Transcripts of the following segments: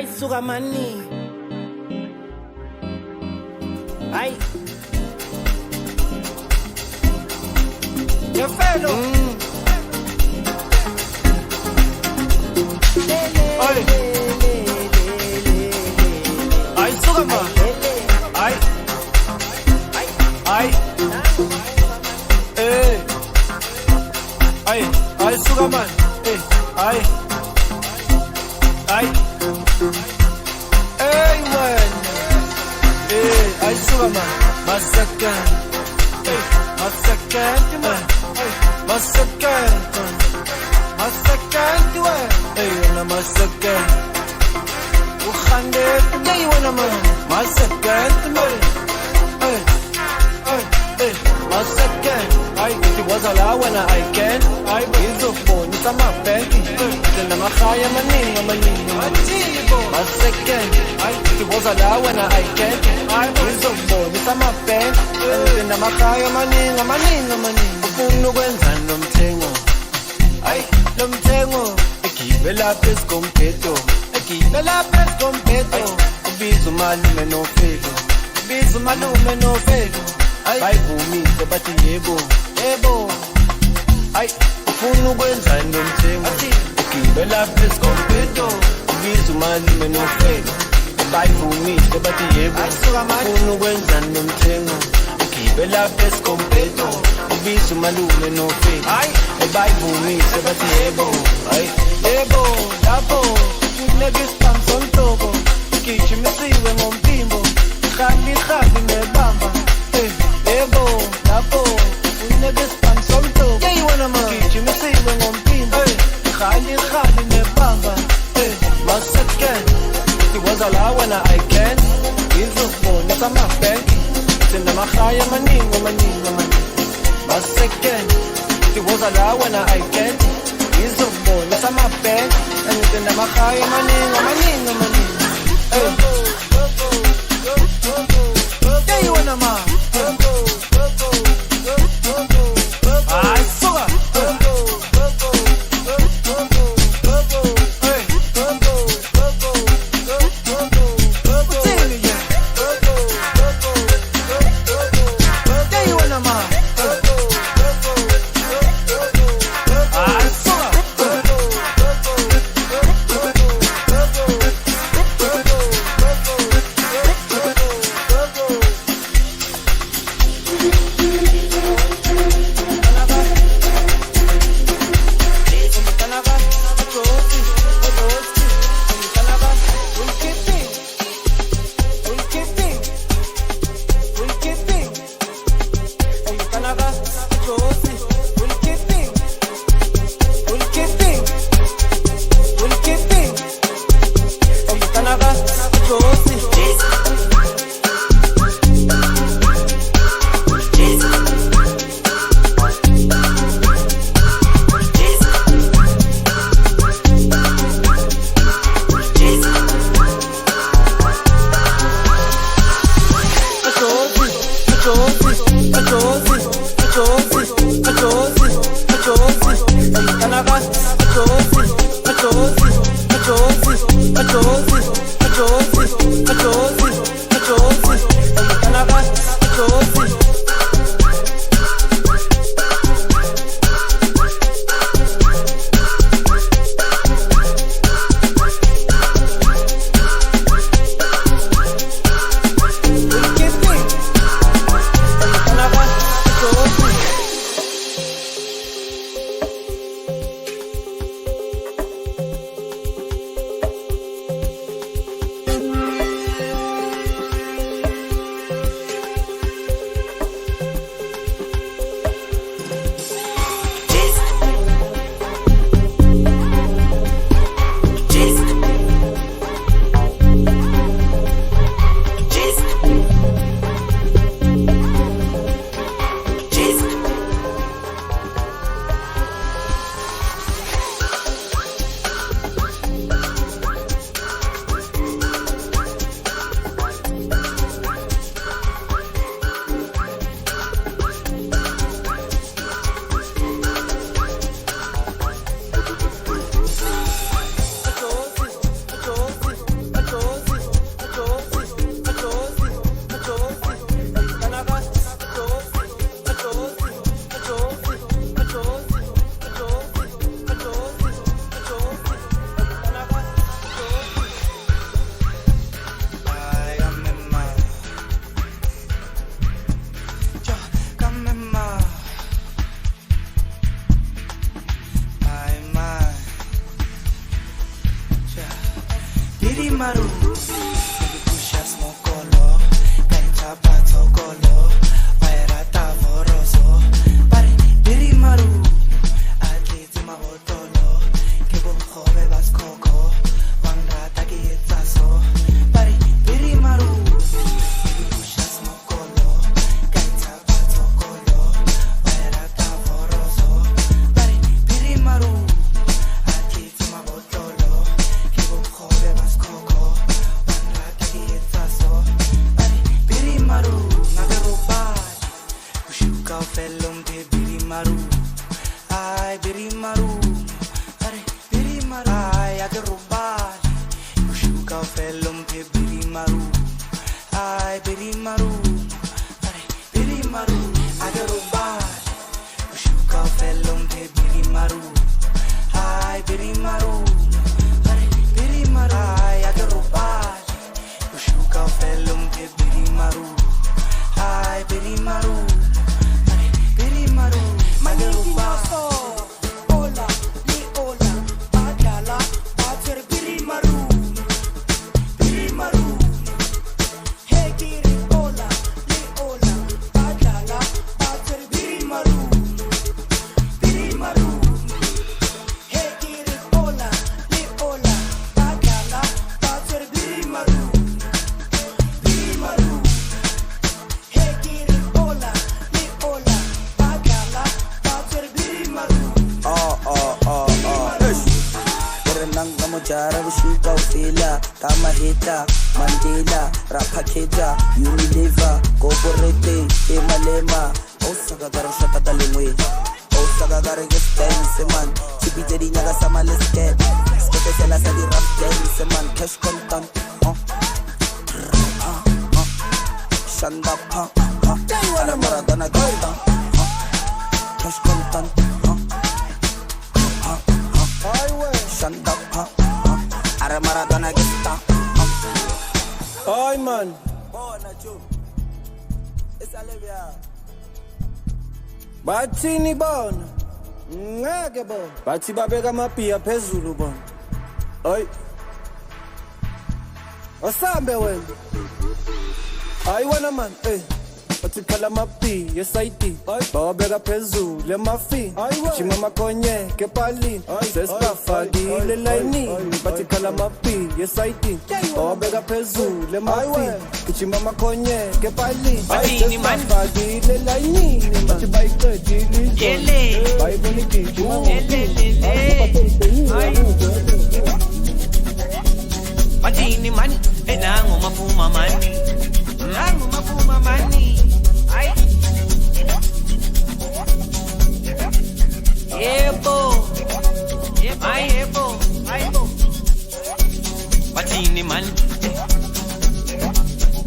Ay suka mani. Ay. Yo felo. Ay. Ay suka man. Ay. Ay. Ay suka man. Ay. Ay. Hey man. Ay suka man. Masakan. Masakan man. Masakan. Masakan tuwa. Wana masakan. Ukhande day wana man. Masakan man. Masakan. Ay it was all when I can. I is of phone it's a map banky. Then I'm a khaya maninga Masakan. Ay it was all when I can. I is of phone it's a map bank. Then I'm a khaya maninga Ufuna ukwenza nomthengo. Ay nomthengo. Ekibela pes kompeto. Ekibela pes kompeto. Ubiza malume no felo. Ubiza malume no felo. Ay vumise bathi yebo. Ay ufuna ukwenza nomthengo. Ukibela pes kompeto. Ubiza malume no felo. Bayivumise bathi yebo. Ufuna ukwenza nomthengo. Ukibela pes kompeto. Ubiza malume no felo. Bayivumise bathi yebo. Ay yebo lapho kunekisipam sontoko. Gijimisiwe ngomphimbo. Khali nebamba. Yebo lapho kunekisipam sontoko. Gijimisiwe ngomphimbo. Khali nebamba. Masakan. It was all when I can. Ngizofuna samabhenki. Sina makhaya maningi. Masakan. It was all when I can. Ngizofuna samabhenki. Sina makhaya maningi. Hey, you wanna ma? Ay suka. Biri maru Pusha smokolo Kaita patokolo Pairata voroso Pare Biri maru Atleti mahotolo Kebo khove baskoko Wangrata kietaso Pare Biri maru Pusha smokolo Kaita patokolo Pairata voroso Pare Biri maru Atleti mahotolo Kebo khove baskoko Wangrata kietaso Pare Biri maru Nagarobai Kushuka felum de Biri maru Ay Biri maru Pare Biri maru Ay agarobai Kushuka felum de Biri maru Ay Biri maru Pare Biri maru agarobai Kushuka felum de Biri maru Ay Biri maru Pare Biri maru Ay agarobai Kushuka felum de Biri maru Ay Biri maru Pare Biri maru agarobai Ola, ni ola, badala, bater Biri maru Biri maru Hey kiri ola, ni ola, badala, bater Biri maru Biri maru Hey kiri ola, ni ola, badala, bater Biri maru Biri maru Hey kiri ola, ni ola, badala, bater Biri maru Nanga mojara vishika ufila Tama hita, Mandela, Rapaketa, Unilever, Corporate, Lema Osaka garo shaka dalingwe Osaka garo dance man Chipi jedi nyaga sama lesket Skete sela sa di rap dance man Cash content Shanda pa Ana maradona gata Cash content Shanda pa Ara maradona gata Ay man Bona chu Esa levia Bathini bona ngeke bona bathi babeka amaphiya phezulu bona hayi wasambe wena hayi wena man bathi phala amaphiya esayidi bawabeka phezulu emafi jima makonye kepalini sesibafakile layinini bathi phala amaphiya esayidi bawabeka phezulu emafi jima makonye kepalini sesibafakile layinini bathi bayiqedile Yele bayibona igijima Matini mani, nangu mafuma mani Nangu mafuma mani Ay Yebo Ay yebo Aybo Matini mani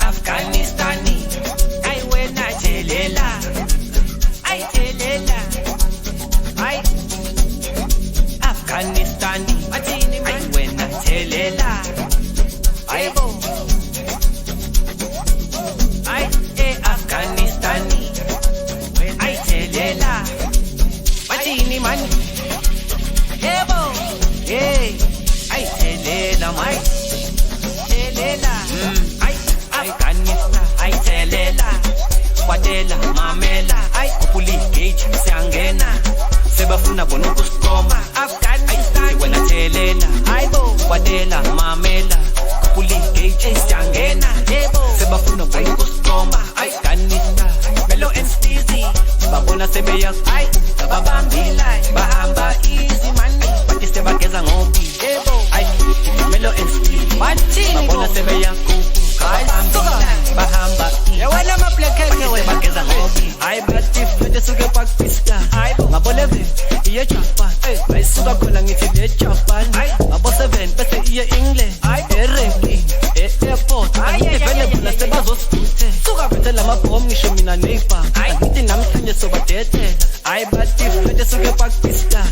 Afghanistani Ay wena chelela Ay chelela Ay Afghanistani Matini mani Ay wena chelela Aybo Ay Afghanistani Ay chelela Matini mani Yebo Hey Ay chelela mai Chelela Ay Afghanistan Ay chelela Kwatela mamela Ay kupuli gauge siyangena Sebafuna bona ukusikoma Afghanistan wena chelela Aybo Kwatela mamela Kupuli gauge siyangena Sebafuna bona ukusikoma Afghanistan Melo and Steezy babona sebeya ay babambila bahamba easy money bathi sebageza ngobi ay Melo and Steezy babona sebeya babambila bahamba yewena maplekeke we bageza ngobi ay bathi futhi suke pakpista ngabole ve iye Japan ayisuka khona ngithi le Japan ngabo 7 bese iye England erempi airport available sebazosithe suka bethe lamabhom ngisho mina neighbor ngithi namhlanje sobadethela ay bathi futhi suke pakpista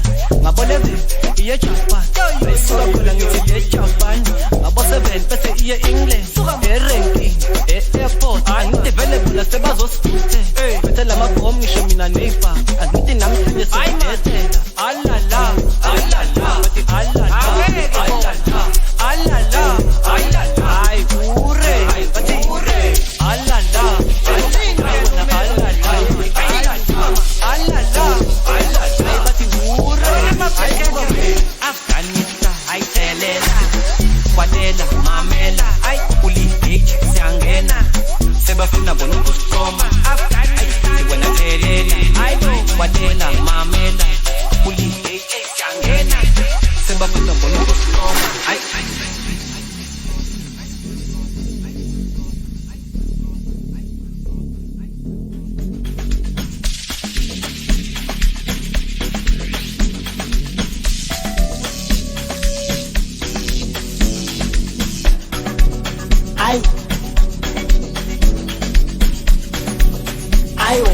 ngabole ve iye Japan ayisuka khona ngithi le Japan ngabo 7 bese iye England erempi airport ngithi available sebazosithe bethe lamabhom ngisho mina neighbor ngithi namhlanje sobadethela alala alala bathi alala alala alala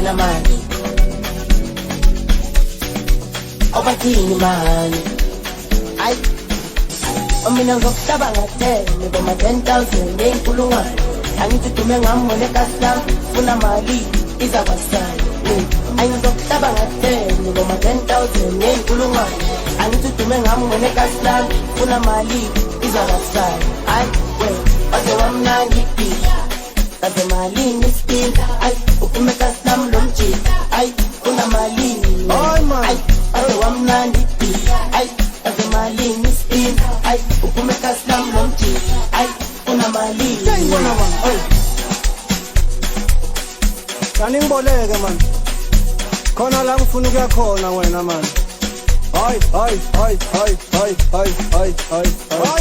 ufuna mali awubathini mani ayi mina ngizokuhlaba ngatheni boma 10,000 eyinkulungwane angithi dume ngamone kaslam ufuna mali iza kwasana angizokuhlaba ngatheni boma 10,000 eyinkulungwane angithi dume ngamone kaslam ufuna mali iza kwasana ayi we waze wamnandi kaze malini isipila ayi uphume kaslam lo mjika ayi ufuna malini ayi waze wamnandi ayi kaze malini isipila ayi uphume kaslam lo mjika ayi ufuna malini Kanimboleke man khona la ngifuna ukuya khona wena man hayi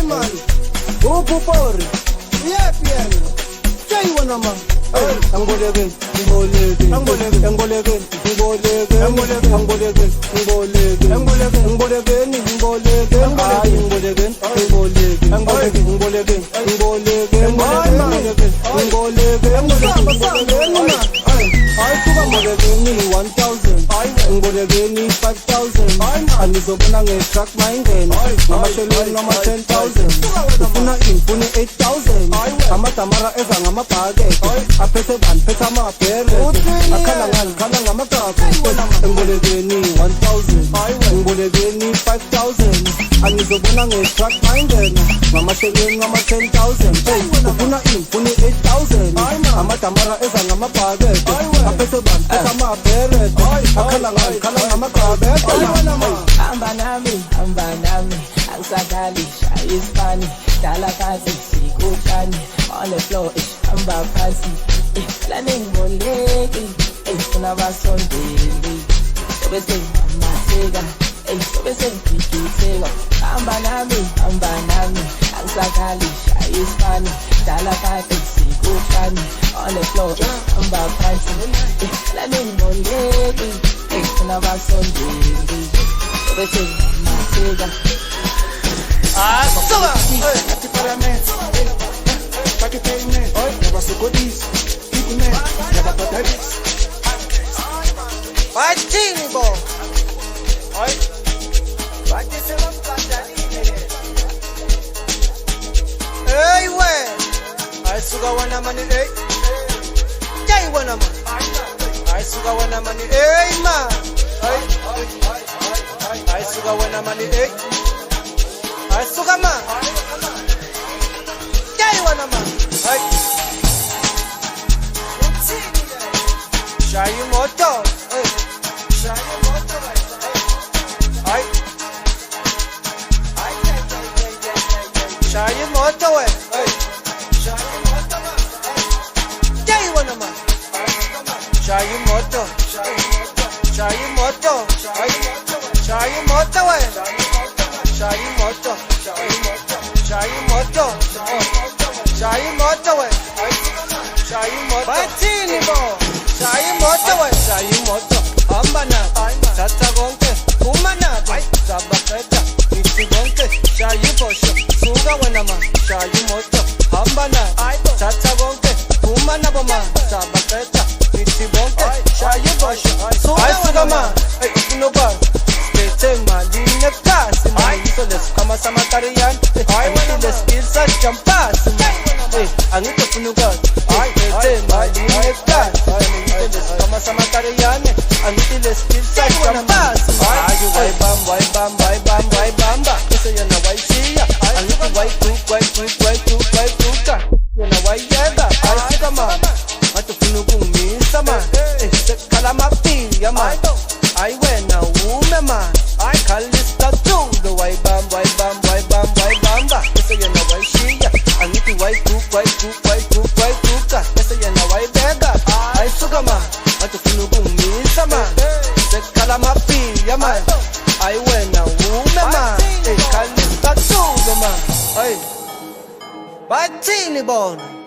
man upupori yepiyena yena man angboleke ngibonekeni 5,000 anizobona nge-truck mayingena ngamashelweni noma 10,000 ufuna infune 8,000 amadamara eza ngamabhakede aphethe bani phethe amabhere akhala ngani khala ngamagabu ngibonekeni 1,000 ngibonekeni 5,000 anizobona nge-truck mayingena ngamashelweni noma 10,000 ufuna infune 8,000 amadamara eza ngamabhakede aphethe bani phethe amabhere akhala ngani khala ngamagabu hamba nami angisakali shaya isipani dala phansi sikutshani on the floor hamba phansi lana ngiboleki funa basondeli sobe sengamaseka sobe sengigigitheka hamba nami angisakali shaya isipani dala phansi sikutshani on the floor hamba phansi lana ngiboleki funa basondeli sobe sengamaseka Sola! Ati paramento, paki payment, never so good this, man, never got this. Vai time, bom! Oi! Vai que você não tá Ei, ué! Ai, suga wana mani, ei! Jai wana mani! Ai, suga wana mani, ei, man! Ai, suga wana mani, ei! Ai, suga man! Jai wana man! Ai! Shai moto! Shai moto! Ai! Shai moto! Shai moto! Jai wana man! Shai moto! Shai moto! Shai moto! Shai moto! Shai moto! Shai moto! Shai moto! Batini bo! Shai moto! Shai moto! Ambana! Tata gonke! Kumana! Sabaketa! Iti gonke! Shai bosho! Suga wana ma! Shai moto! Ambana! Tata gonke! Kumana boma! Sabaketa! Iti gonke! Shai bosho! Suga ma! Uno ba! Maline kasi so let's come as a matarian let's feel such a pass I need to funuga maline kasi let's come as a matarian let's feel such a pass you why bam so you know why see ya I need to why cook you know why yeah I see the man I to funugu mi sama kalama pi ya man I went a woman man I call this tattoo the why bam ba so you know why she I need to why cook so you know why bega I sugar man I to funugu mi sama se kalama pi ya man I went a woman man I call this tattoo the man hey Batini bon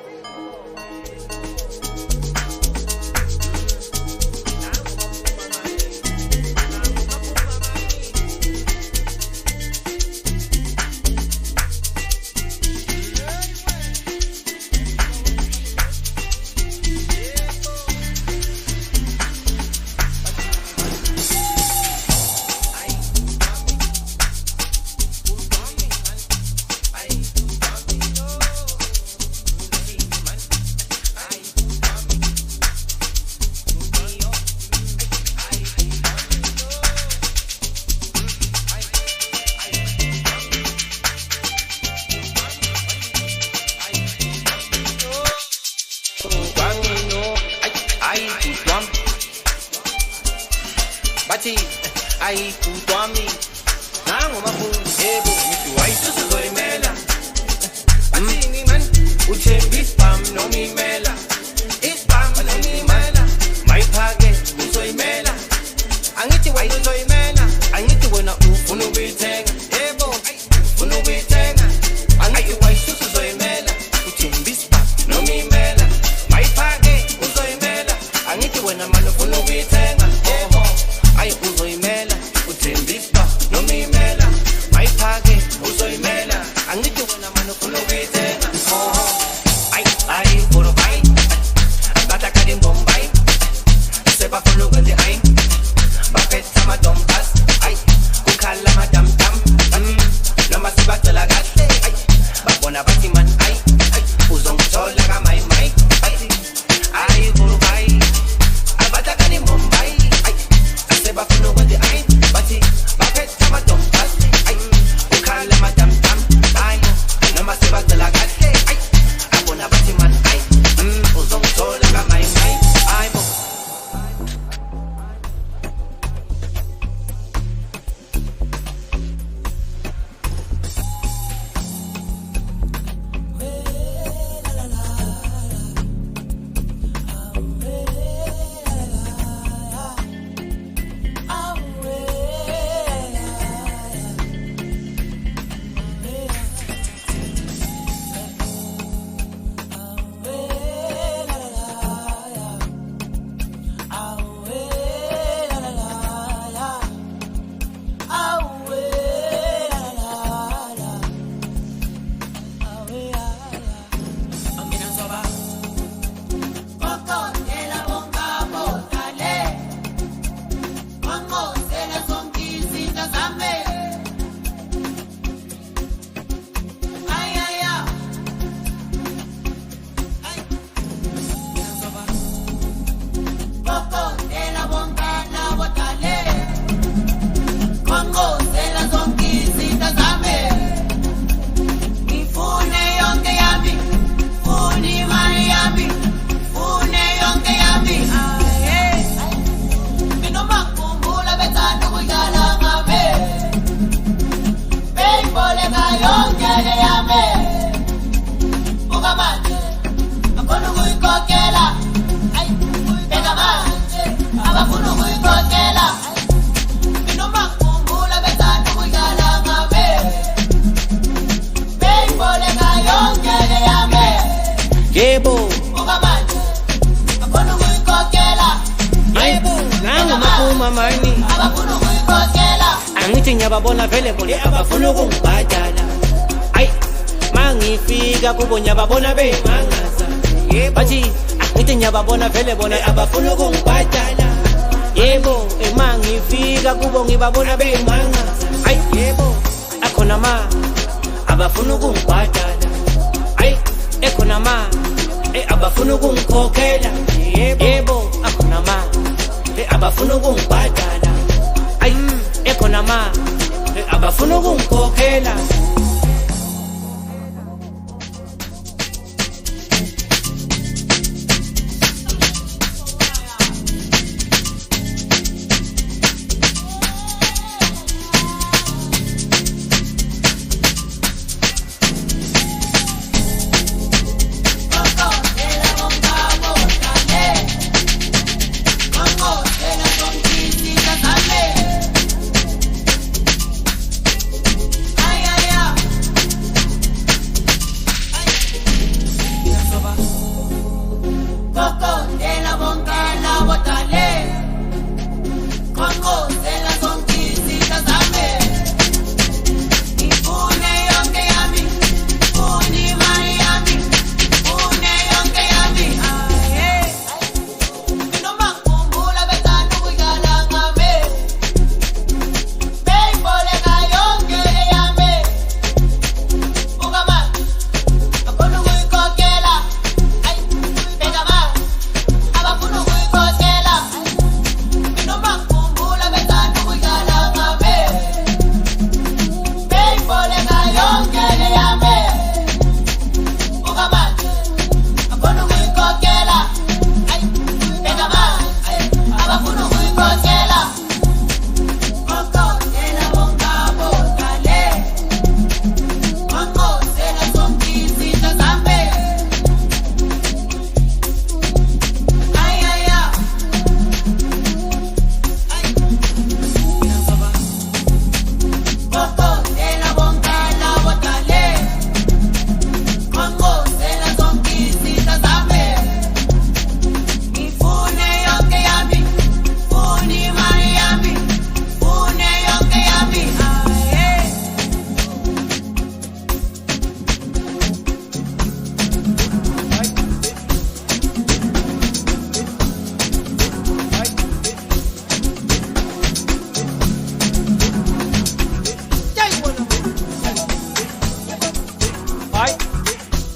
bathi ayikutwami nangomafuni yebo ngithi wayisuzoyimela bathini man uthemba isibham noma imela isibham noma imela mayiphake uzoyimela angithi wena uzoyimela angithi wena ufuna ukuyithenga yebo ufuna ukuyithenga angithi wayisuzoyimela uthemba isibham noma imela mayiphake uzoyimela angithi wena manje ufuna ukuyithenga yebo ayi uzoyimela uthemba isibham noma imela mayiphake uzoyimela angithi wena manje ufuna ukuyithenga ay puro bay bata kadim bombay seba funu gande ay bapet sama dompas ay kukhala madam tam noma sibathola kahle ay babona bathi man ay uzongithola kamay may ay puro bay bata kadim bombay ay seba funu gande ay bathi bapet sama dompas ay kukhala madam tam ay noma sibathola kahle ay abona bathi man ay uzongithola kamay may ay bo yebo okamanje abafuna ukuyikhokhela yebo nangomaphuma mani abafuna ukuyikhokhela angithi ngiyababona vele bona abafuna ukungibhadala ay mangifika kubo ngiyababona bemangaza bathi angithi ngiyababona vele bona abafuna ukungibhadala yebo mangifika kubo ngibabona bemangaza ay yebo akhona ma abafuna ukungibhadala ay ekhona ma abafuna ukungikhokhela yebo akhona ma abafuna ukungibhadala ay ekhona ma abafuna ukungikhokhela ay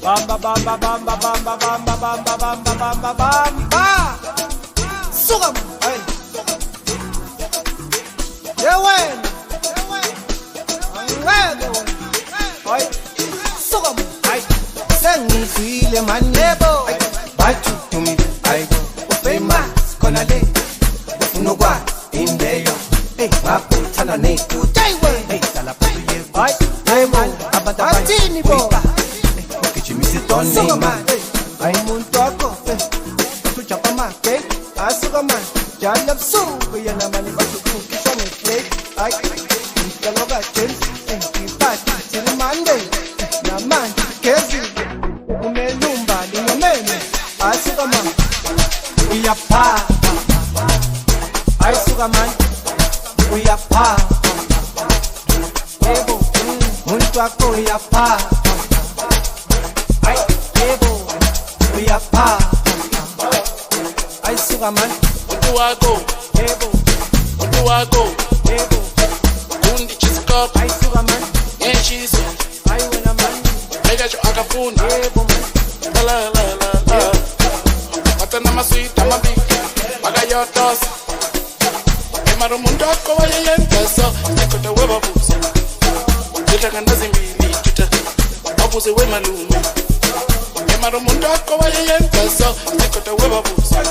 Bamba bamba bamba bamba bamba bamba bamba bamba bamba. Suka man. Hey. Yewen. Angeke wena. Hey. Suka man. Hey. Sengizwile man yebo. Bathi to me. Hey. Famous kona le. Unokwa indeyo. Hey. Ngakuthanda nethu. Hey. Dala phuzu yebo. Hey man. Abatini bo. Suka man, ay muntu ako, tuja pa man, okay? Suka man, jalap suka yan naman ibasukuki sa may plate. Ay, ikaloga James, ipat, sinimande, naman, kezi, umelumba, linyamene. Suka man, uyapa. Ay, suka man, uyapa. Ebo, muntu ako uyapa. Uyapa, ay suka man. Utuwago, Yebo, utuwago, yebo, undi chisikop, ay suka man. ngeshiso, Ay wena man, mega jo akafuna, yebo man. la la la la. Matana maswita mabiki, magayotos. Emaro mundo ako wayenteso, nikota weba busa. Jita kandazi mbili, jita, wabuze we malume. Emaro mundo ako wayenteso, nikota weba busa.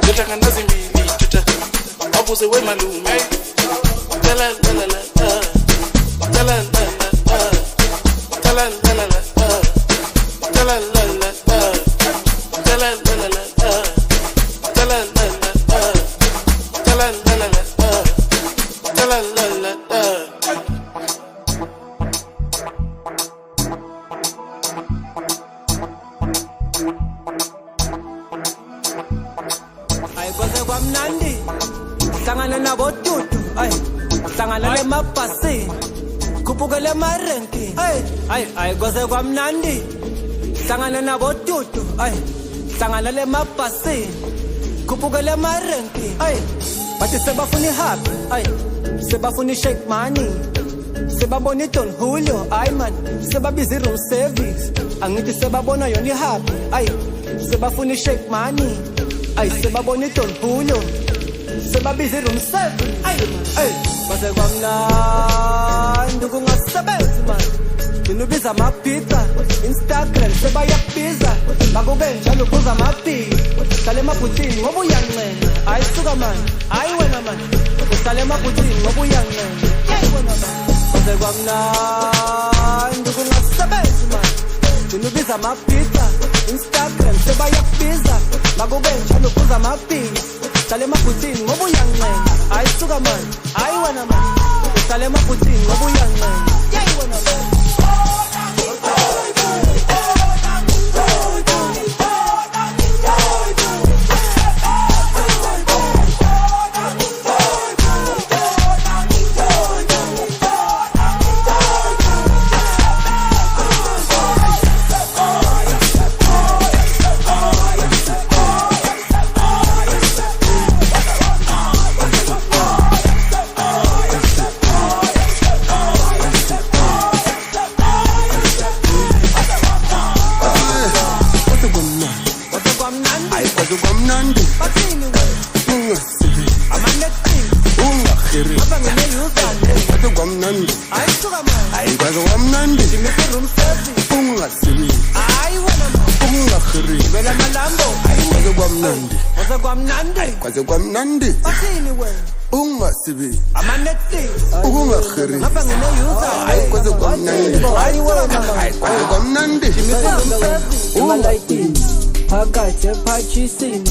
Jita kandazi mbili, jita, wabuze we malume. La la la la la. La la la la la. La la la la la. La la la la la. La la la la la. La la la la la. La la la la la. La la la la la. Ay kwaze kwamnandi, hlangana nabo tutu. Ay, hlangana le mabhasi, khuphuka le marenki. Ay kwaze kwamnandi, hlangana nabo tutu. Ay, hlangana le mabhasi, khuphuka le marenki. Ay, bathi sebafuna ihappy. Ay, sebafuna shake money. Sebabona Don Julio, ay man, sebabiza room service. Angithi sebabona yona ihappy. Ay, sebafuna shake money. Ay, sebabona Don Julio, sebabiza room service. Ay, base kwamnandi kungasebenzi man. Unubiza amapizza, Instagram sebayabiza. Bakube njalo buza amapi. Sale emabhutini ngoba uyancena. Ay suka man, ay wena man. Usale emabhutini ngoba uyancena. Hey wena man. Base kwamnandi kungasebenzi man. Unubiza amapizza, Instagram sebayabiza. Bakube njalo buza amapi. Sale emabhutini ngoba uyancena. Ay suka man, ay wena man. Usale emabhutini ngoba uyancena. Hey wena man. Kwaze kwamnandi Bathini wena ungasibi ama-Netflix ukungaheri ngapha ngine-user hayi kwaze kwamnandi hayi wena hayi kwaze kwamnandi emalayitini phakathi ephathisini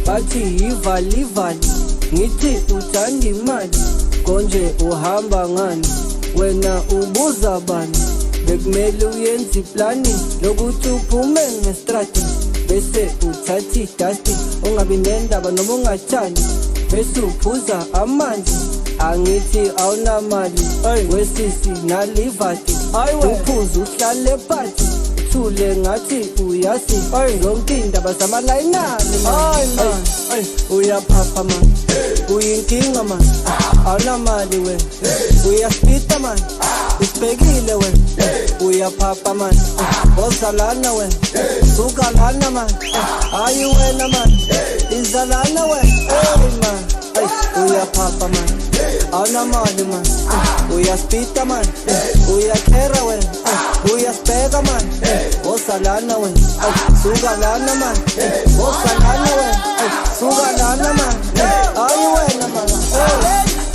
bathi yivalivali ngithi uthanda imali konje uhamba ngani wena ubuza bani bekumele uyenze iplani lokuthi uphume ngestrati bese uthatha idasti ungabi nendaba noma ungathandi bese uphuza amanzi angithi awunamali wesisi nalivati uphuza uhlale phansi thule ngathi uyasi zonke indaba zamalayinani uyaphapha man uyinkinga man awunamali wena uyaspita man usibhekile wena uyaphapha man ozalana wena sukalana man hayi wena man izalana wena man uyaphapha man awunamali man uyaspita man uyakhera wena uyasibheka man ozalana wena sukalana man ozalana wena sukalana man hayi wena man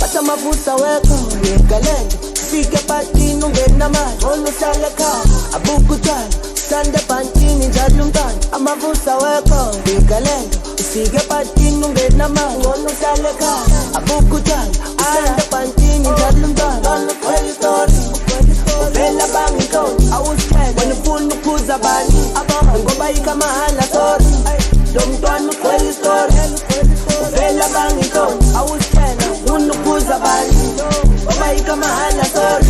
Pata mafuta weko yegalende Fika patini ungena mali Oluhlala ekhaya abukuthala Sanda pantini njalo umntwana Amafuta weko yegalende Fika patini ungena mali Oluhlala ekhaya abukuthala Sanda pantini njalo umntwana Kweli story Uvela bangitoni awusihlele Wena ufuna ukhuza bani Ngoba ikamahala sorry Lo mntwana kweli story Uvela bangitoni awusihlele Unukuza bani Obayika mahala sorry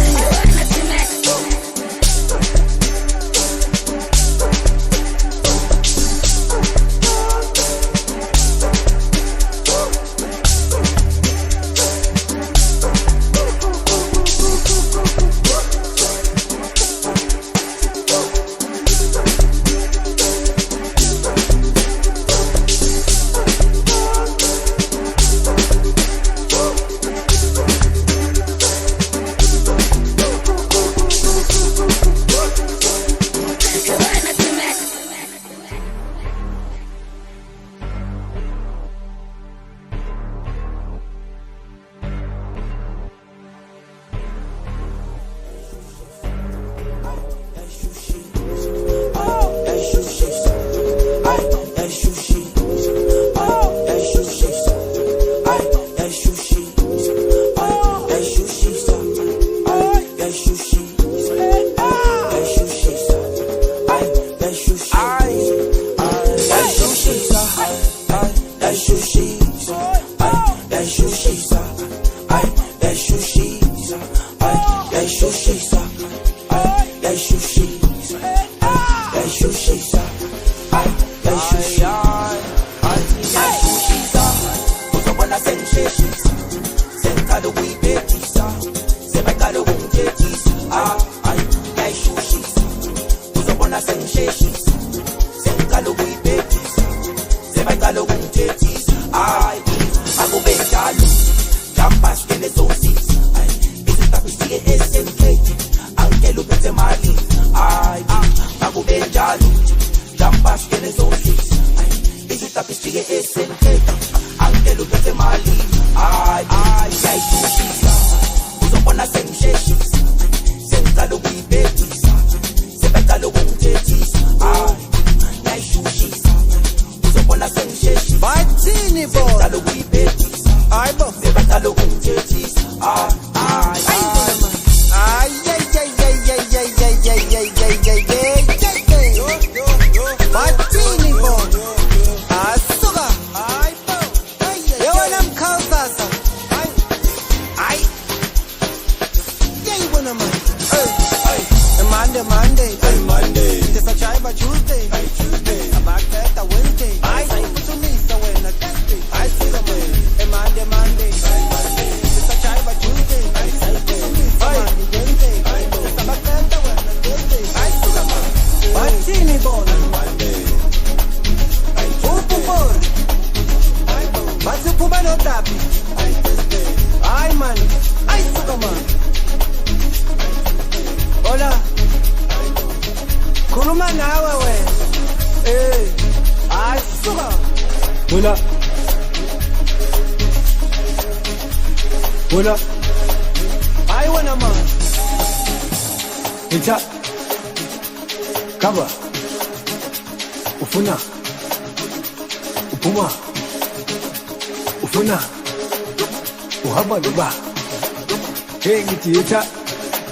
Ita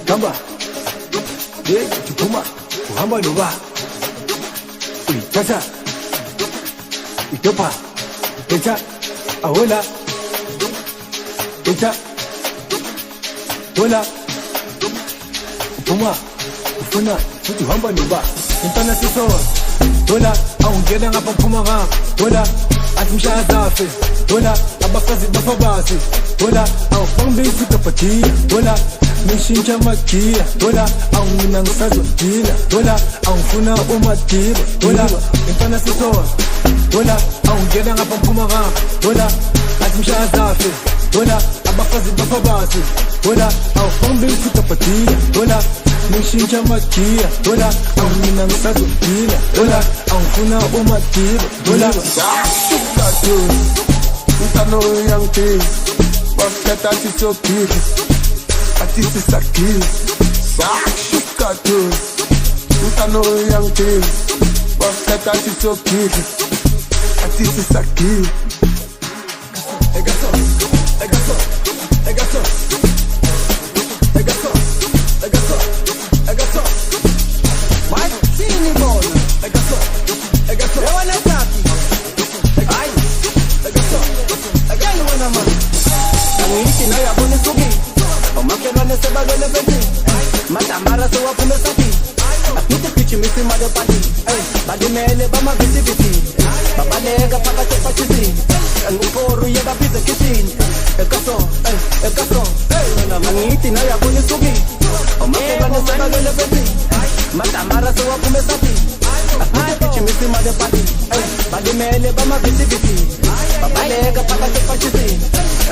gamba tukuma uhamba nuba uitata itopa ita ahola ita hola upuma ufuna tuhamba nuba intana sisowa hola awungena ngapha phuma ngapha hola athi mshaya zafe hola abakazi bafabasi hola awufangibisi kapati hola ngishintsha amagiya hola awungina ngisazodila hola awufuna umadiba hola imfana sisona hola awungena ngapha mphuma ngapha hola athi mshaya zafe hola abafazi bafabazi hola awufambisi kapatiya hola ngishintsha amagiya hola awungina ngisazodila hola awufuna umadiba hola I know young things, but that is so big. But this is a kiss. I know young things, but that is so big. But this is a kiss. I got some. What? See me ball. I got some. You wanna stop? Ngithi nayo yabona isuki omakhelwane sebalwele beti madambara sewaphume sathi ngithi gijimisa imali epati balimele bamavitiviti babaleka phakathi epathisini nguphoru yebaphize kitchini ekaso ngithi nayo yabona isuki omakhelwane sebalwele beti madambara sewaphume sathi ngithi gijimisa imali epati balimele bamavitiviti babaleka phakathi epathisini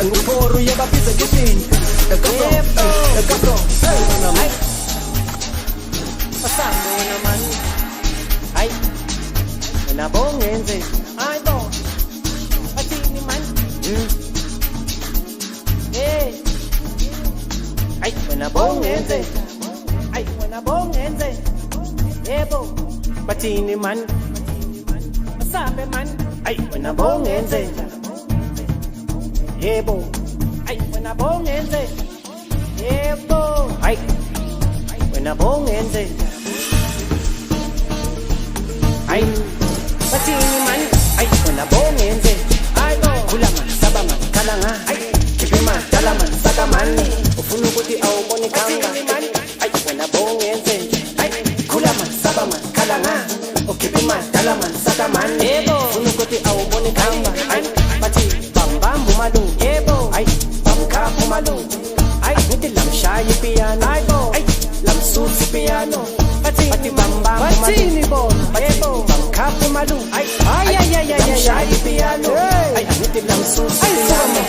nguphoru yebaphize kitchini ekaso Pasando wena man Ay Wena bongenze Ay bo Atini man Hey Ay wena bongenze Ay wena bongenze Yebo Batini man Masambe man Ay wena bongenze Yebo Ay wena bongenze Yebo Ay wena bongenze Ay Batini man Ay wena bongenze Ay bo Kula man saba man kalanga Ay Kipi man dala man saka man Ufuna ukuthi awubone kanga Ay wena bongenze Ay Kula man saba man kalanga Kipi man dala man saka man Ufuna ukuthi awubone kanga Ay Bati bam bam bumalu Yebo Ay bam ka bumalu Ay ngithi lamshaya piano Ay bo Ay lamsusi piano Pati bam bam Batini bon Yebo bam ka bumalu Ay lamshaya piano Ay ngithi lamsusi piano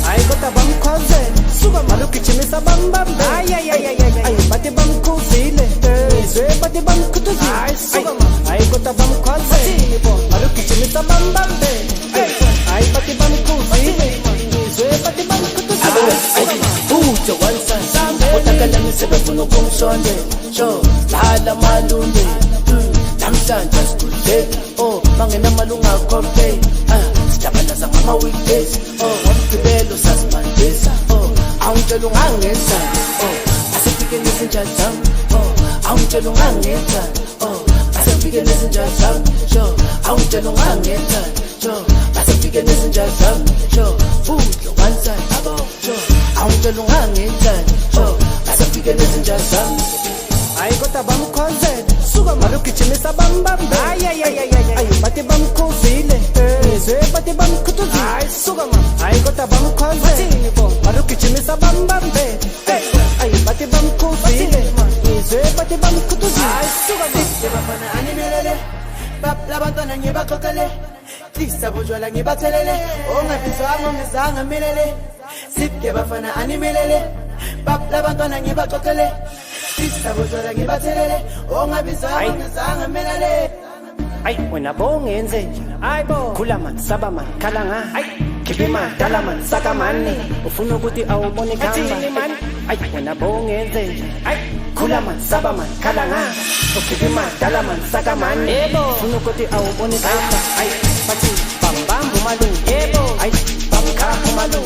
Ay gota bam khoze Suga malu kichimisa bam bam Ay pati bam kuzile Izwe pati bam kutuzi Ay gota bam khoze Malu kichimisa bam bam Ay pati bam kuzile Izwe pati bam kutuzi Uja wansa Utakala nisebefuna kumshonde Sho Lala malunde Namhlanje sikude Oh bangena malunga kompe Sijabana za mama weekdays Oh wamgibelo sasibandisa Oh awungitshela ungangenza Oh asifike nezinja zami Oh awungitshela ungangenza Oh asifike nezinja zami Sho awungitshela ungangenza Sho asifike nezinja zami Sho Fujo wansa Sho awungitshela ungangenza Sho asifike nezinja zami Ay gota bam khoze Suga malu kichimisa bam bam Ay pati bam kuzile Izwe pati bam kutuzi Suga ma Ay gota bam khoze Malu kichimisa bam bam Ay pati bam kuzile Izwe pati bam kutuzi Suga ma Sike bafana animelele Labantwana ngibaqoqele Tlisa bojwala ngibathelele Ongabizwanga ongezanga melele Sike bafana animelele Labantwana ngibaqoqele Tlisa bojwala ngibathelele Ongabizwanga ongezanga melele Ay wena bongenze Ay bo Khula man saba man kalanga Ay Kipi man dala man saka man Ufuna ukuthi awubone kamba Ay wena bongenze Ay Khula man saba man kalanga Kipi man dala man saka man Ufuna ukuthi awubone kamba Ay Pati bam bam bumalu Ay bam ka bumalu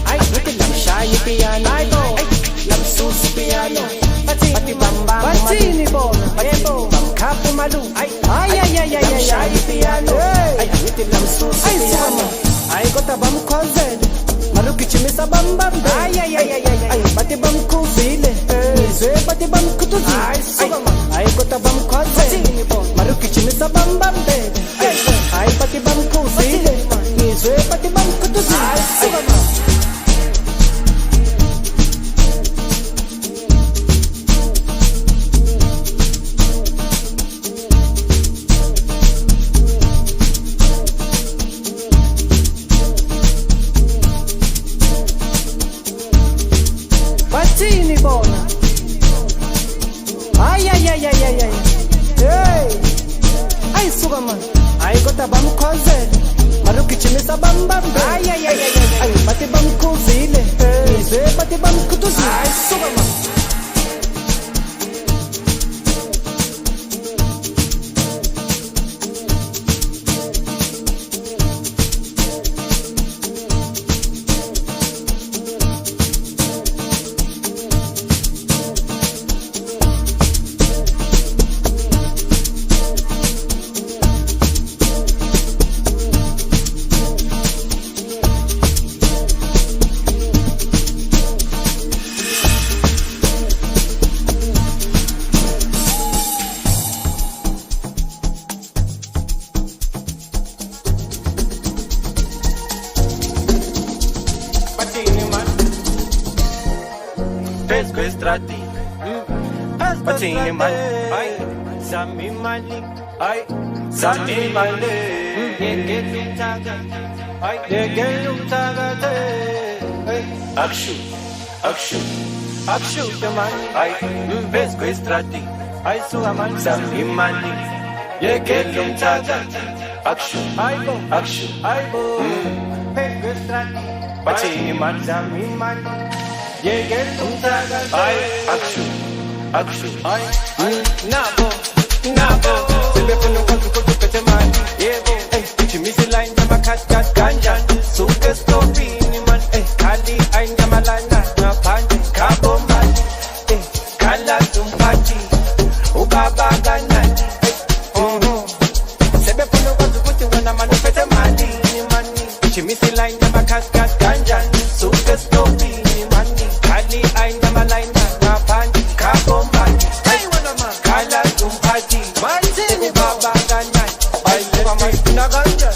Ay ngithi lamshaya piano Ay lamsusi piano Pati bam bam Batini bona bam ka bumalu Ay lamshaya piano Ay ngithi lamsusi piano Ay gota bam khoze Malu kichimisa bam bam Ay pati bam kuzile Izwe pati bam kutuzi Ay gota bam khoze Malu kichimisa bam bam Ay pati bam kuzile Izwe pati bam kutuzi Hey, ayisuka man, ayikoda bamkhozela, marugijimisa bambambe. Ay, bathi bamkhuzile, izwe bathi bamkhutuzile. Ayisuka man. Batini man, ay, zami mali, ay, zami mali. Yegelum taga, ay, yegelum taga te. Akshu, akshu, akshu yaman, ay, pesco estrati, ay suaman, zami mali. Yegelum taga, akshu, ay bo, akshu, ay bo. Pesco estrati, batini man, zami mali. Yegelum taga, ay, akshu. Akshu, ay, nabo, sebe kono kwantu koto pete mali, yebo, chimisi line jama kat ganjan, suke stopi ni man, kali ay jama lana, ngapanje, kabo mali, kala tumpati, ubaba ganani, sebe kono kwantu koto wana manu pete mali, ni mani, chimisi line jama kat ganjan, suke stopi ni mani, kali ay jama lana, ngapanje, kabo mali, kala tumpati, baba ganani, ay suka man, na ganja.